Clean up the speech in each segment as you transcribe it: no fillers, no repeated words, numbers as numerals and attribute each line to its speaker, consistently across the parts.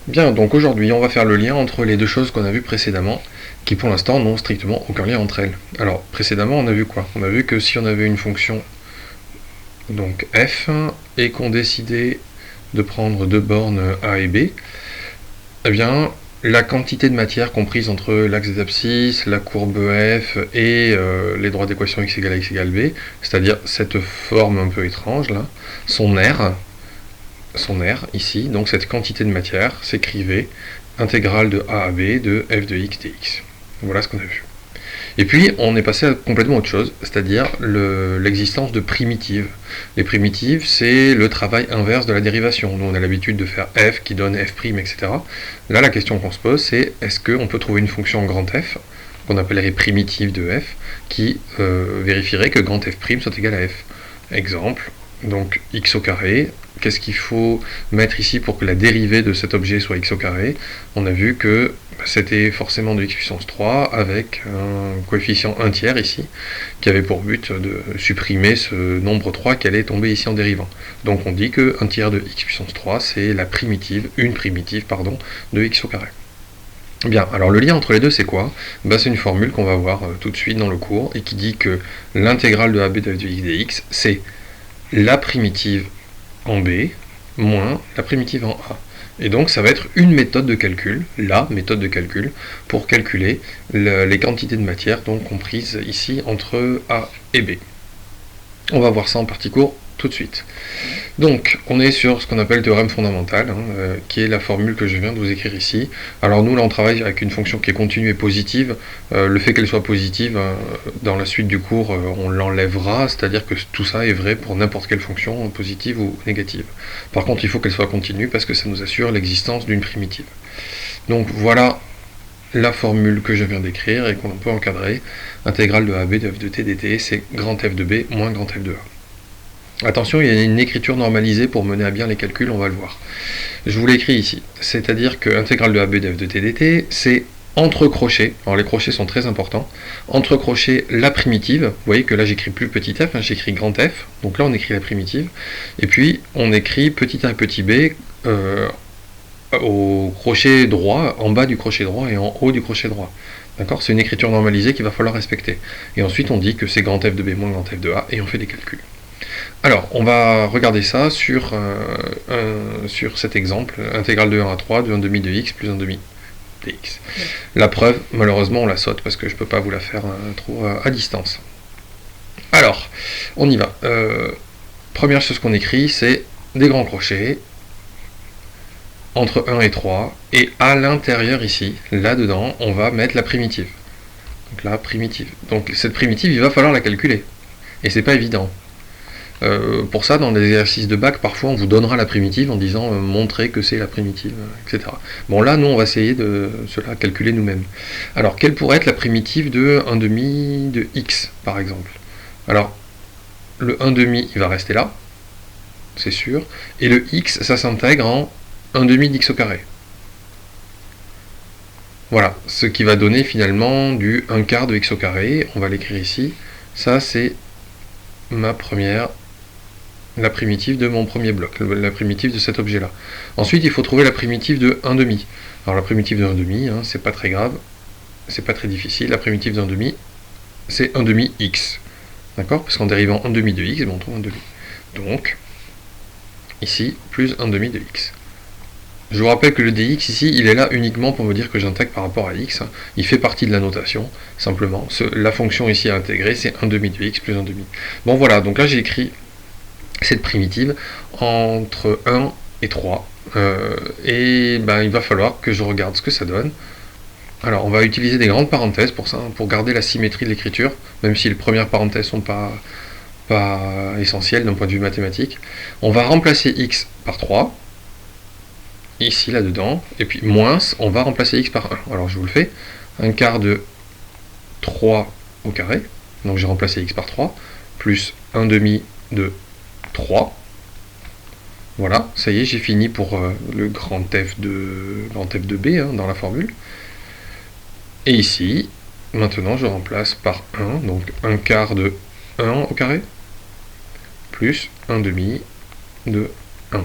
Speaker 1: Bien, donc aujourd'hui on va faire le lien entre les deux choses qu'on a vues précédemment, qui pour l'instant n'ont strictement aucun lien entre elles. Alors précédemment on a vu quoi? On a vu que si on avait une fonction donc f et qu'on décidait de prendre deux bornes a et b, eh bien la quantité de matière comprise entre l'axe des abscisses, la courbe f et les droits d'équation x égale b, c'est-à-dire cette forme un peu étrange là, son R ici, donc cette quantité de matière s'écrivait intégrale de a à b de f de x dx. Voilà ce qu'on a vu. Et puis on est passé à complètement autre chose, c'est-à-dire l'existence de primitives. Les primitives, c'est le travail inverse de la dérivation. Nous on a l'habitude de faire f qui donne f', etc. Là la question qu'on se pose, c'est est-ce qu'on peut trouver une fonction grand f, qu'on appellerait primitive de f, qui vérifierait que grand f' soit égal à f. Exemple, donc x au carré, qu'est-ce qu'il faut mettre ici pour que la dérivée de cet objet soit x au carré? On a vu que c'était forcément de x puissance 3 avec un coefficient 1 tiers ici, qui avait pour but de supprimer ce nombre 3 qui allait tomber ici en dérivant. Donc on dit que 1 tiers de x puissance 3, c'est la primitive, une primitive, pardon, de x au carré. Bien, alors le lien entre les deux c'est quoi? C'est une formule qu'on va voir tout de suite dans le cours et qui dit que l'intégrale de ab de f de x dx c'est la primitive en b moins la primitive en a. Et donc ça va être une méthode de calcul, la méthode de calcul, pour calculer les quantités de matière donc comprises ici entre a et b. On va voir ça en partie court tout de suite. Donc, on est sur ce qu'on appelle le théorème fondamental, qui est la formule que je viens de vous écrire ici. Alors nous, là, on travaille avec une fonction qui est continue et positive. Le fait qu'elle soit positive, dans la suite du cours, on l'enlèvera, c'est-à-dire que tout ça est vrai pour n'importe quelle fonction, positive ou négative. Par contre, il faut qu'elle soit continue, parce que ça nous assure l'existence d'une primitive. Donc voilà la formule que je viens d'écrire et qu'on peut encadrer. Intégrale de AB de f de t dt, c'est grand f de b moins grand f de a. Attention, il y a une écriture normalisée pour mener à bien les calculs, on va le voir. Je vous l'écris ici. C'est-à-dire que intégrale de AB de f de t dt, c'est entre crochets, alors les crochets sont très importants, entre crochets la primitive, vous voyez que là j'écris plus petit f, j'écris grand f, donc là on écrit la primitive, et puis on écrit petit a et petit b au crochet droit, en bas du crochet droit et en haut du crochet droit. D'accord? C'est une écriture normalisée qu'il va falloir respecter. Et ensuite on dit que c'est grand f de b moins grand f de a, et on fait des calculs. Alors, on va regarder ça sur cet exemple, intégrale de 1 à 3, de 1 demi de x plus 1 demi de x. La preuve, malheureusement, on la saute parce que je ne peux pas vous la faire trop à distance. Alors, on y va. Première chose qu'on écrit, c'est des grands crochets entre 1 et 3, et à l'intérieur ici, là-dedans, on va mettre la primitive. Donc la primitive. Donc cette primitive, il va falloir la calculer. Et c'est pas évident. Pour ça, dans les exercices de bac, parfois on vous donnera la primitive en disant montrer que c'est la primitive, etc. Bon là, nous on va essayer de cela calculer nous-mêmes. Alors, quelle pourrait être la primitive de 1 demi de x, par exemple? Alors, le 1 demi, il va rester là, c'est sûr, et le x, ça s'intègre en 1 demi d'x au carré. Voilà, ce qui va donner finalement du 1 quart de x au carré, on va l'écrire ici, ça c'est ma première, la primitive de mon premier bloc, la primitive de cet objet-là. Ensuite, il faut trouver la primitive de 1 demi. Alors la primitive de 1 demi, c'est pas très grave, c'est pas très difficile, la primitive de 1 demi, c'est 1 demi x. D'accord? Parce qu'en dérivant 1 demi de x, on trouve 1 demi. Donc, ici, plus 1 demi de x. Je vous rappelle que le dx ici, il est là uniquement pour me dire que j'intègre par rapport à x. Il fait partie de la notation, simplement. La fonction ici à intégrer, c'est 1 demi de x plus 1 demi. Bon voilà, donc là j'ai écrit cette primitive entre 1 et 3. Il va falloir que je regarde ce que ça donne. Alors on va utiliser des grandes parenthèses pour ça, pour garder la symétrie de l'écriture, même si les premières parenthèses sont pas essentielles d'un point de vue mathématique. On va remplacer x par 3. Ici, là-dedans, et puis moins, on va remplacer x par 1. Alors je vous le fais, 1 quart de 3 au carré, donc j'ai remplacé x par 3, plus 1 demi de 3. Voilà, ça y est, j'ai fini pour le grand f de b dans la formule. Et ici, maintenant je remplace par 1, donc 1 quart de 1 au carré, plus 1 demi de 1.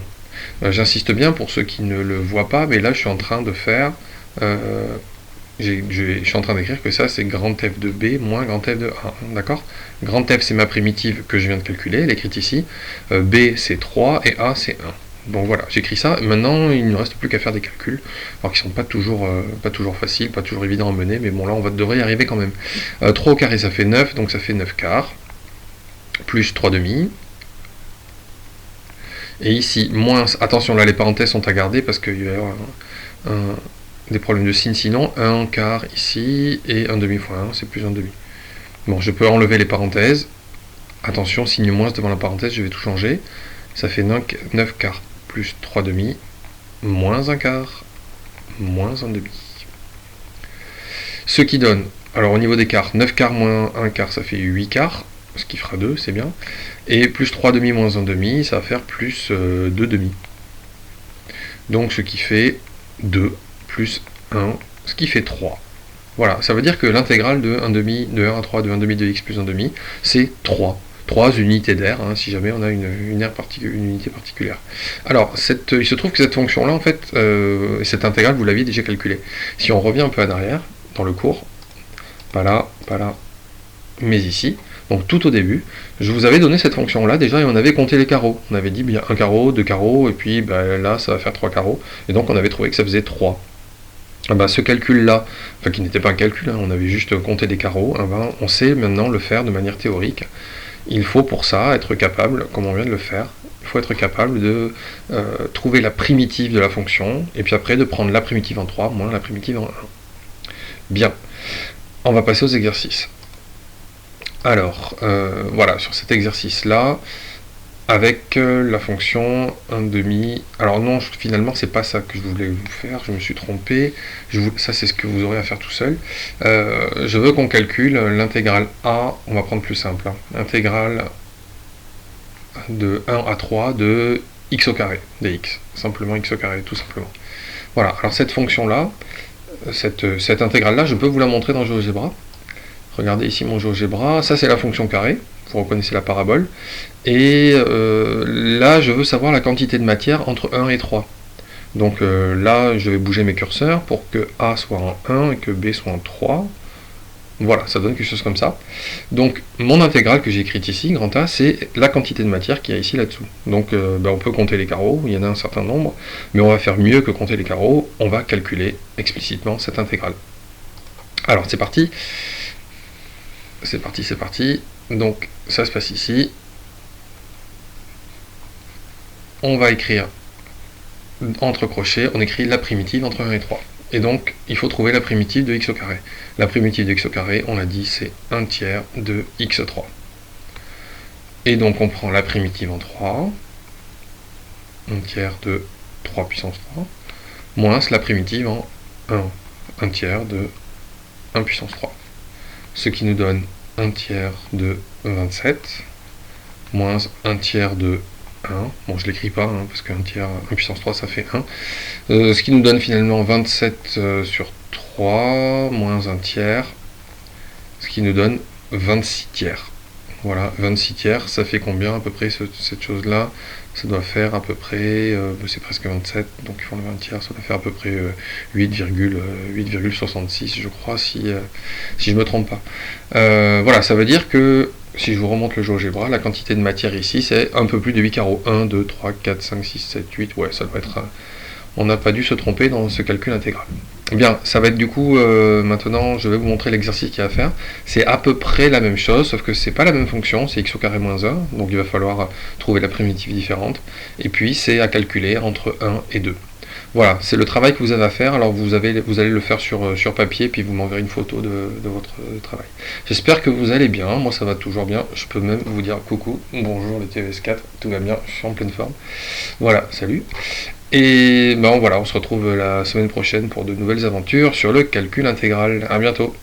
Speaker 1: J'insiste bien pour ceux qui ne le voient pas, mais là je suis en train de faire... je suis en train d'écrire que ça c'est grand F de B moins grand F de A, d'accord? Grand F c'est ma primitive que je viens de calculer, elle est écrite ici, B c'est 3 et A c'est 1. Bon voilà, j'écris ça, maintenant il ne reste plus qu'à faire des calculs, alors qu'ils sont pas toujours faciles, pas toujours évidents à mener, mais bon là devrait y arriver quand même. 3 au carré ça fait 9, donc ça fait 9 quarts, plus 3 demi, et ici, moins, attention là les parenthèses sont à garder parce qu'il va y avoir des problèmes de signe sinon, 1 quart ici, et 1 demi fois 1, c'est plus 1 demi. Bon, je peux enlever les parenthèses, attention, signe moins devant la parenthèse, je vais tout changer, ça fait 9 quarts plus 3 demi, moins 1 quart, moins 1 demi. Ce qui donne, alors au niveau des quarts, 9 quarts moins 1 quart, ça fait 8 quarts, ce qui fera 2, c'est bien. Et plus 3 demi moins 1 demi, ça va faire plus 2 demi. Donc ce qui fait 2 plus 1, ce qui fait 3. Voilà, ça veut dire que l'intégrale de 1 demi, de 1 à 3, de 1 demi de x plus 1 demi, c'est 3. 3 unités d'air, hein, si jamais on a une unité particulière. Alors, il se trouve que cette fonction-là, en fait, cette intégrale, vous l'aviez déjà calculée. Si on revient un peu en arrière, dans le cours, pas là, mais ici, donc tout au début, je vous avais donné cette fonction-là déjà et on avait compté les carreaux. On avait dit bien un carreau, deux carreaux, et puis ben, là ça va faire 3 carreaux, et donc on avait trouvé que ça faisait 3. Ah ben, ce calcul-là, enfin qui n'était pas un calcul, hein, on avait juste compté des carreaux, ah ben, on sait maintenant le faire de manière théorique. Il faut pour ça être capable, comme on vient de le faire, il faut être capable de trouver la primitive de la fonction, et puis après de prendre la primitive en 3 moins la primitive en 1. Bien, on va passer aux exercices. Alors, voilà, sur cet exercice-là, avec la fonction 1 demi... Alors non, finalement, c'est pas ça que je voulais vous faire, je me suis trompé. Ça, c'est ce que vous aurez à faire tout seul. Je veux qu'on calcule l'intégrale A, on va prendre plus simple, hein, intégrale de 1 à 3 de x au carré, dx. Simplement x au carré, tout simplement. Voilà, alors cette fonction-là, cette intégrale-là, je peux vous la montrer dans GeoGebra. Regardez ici mon GeoGebra, ça c'est la fonction carré, vous reconnaissez la parabole, et là je veux savoir la quantité de matière entre 1 et 3. Donc là je vais bouger mes curseurs pour que A soit en 1 et que B soit en 3. Voilà, ça donne quelque chose comme ça. Donc mon intégrale que j'ai écrite ici, grand A, c'est la quantité de matière qu'il y a ici là-dessous. Donc on peut compter les carreaux, il y en a un certain nombre, mais on va faire mieux que compter les carreaux, on va calculer explicitement cette intégrale. Alors c'est parti. C'est parti. Donc, ça se passe ici. On va écrire entre crochets, on écrit la primitive entre 1 et 3. Et donc, il faut trouver la primitive de x au carré. La primitive de x au carré, on l'a dit, c'est 1 tiers de x3. Et donc, on prend la primitive en 3, 1 tiers de 3 puissance 3, moins la primitive en 1, 1 tiers de 1 puissance 3. Ce qui nous donne 1 tiers de 27, moins 1 tiers de 1, bon je l'écris pas, hein, parce que 1 tiers, 1 puissance 3 ça fait 1, ce qui nous donne finalement 27 sur 3, moins 1 tiers, ce qui nous donne 26 tiers. Voilà, 26 tiers, ça fait combien à peu près cette chose-là? Ça doit faire à peu près, c'est presque 27, donc il faut enlever un tiers, ça doit faire à peu près 8,66 je crois, si je me trompe pas. Voilà, ça veut dire que, si je vous remonte le GeoGebra, la quantité de matière ici, c'est un peu plus de 8 carreaux. 1, 2, 3, 4, 5, 6, 7, 8, ouais, ça doit être... on n'a pas dû se tromper dans ce calcul intégral. Bien, ça va être du coup, maintenant, je vais vous montrer l'exercice qu'il y a à faire. C'est à peu près la même chose, sauf que c'est pas la même fonction, c'est x au carré moins 1, donc il va falloir trouver la primitive différente. Et puis, c'est à calculer entre 1 et 2. Voilà, c'est le travail que vous avez à faire, alors vous allez le faire sur papier, puis vous m'enverrez une photo de votre travail. J'espère que vous allez bien, moi ça va toujours bien, je peux même vous dire coucou, bonjour les TVS4, tout va bien, je suis en pleine forme. Voilà, salut. Et ben voilà, on se retrouve la semaine prochaine pour de nouvelles aventures sur le calcul intégral. A bientôt.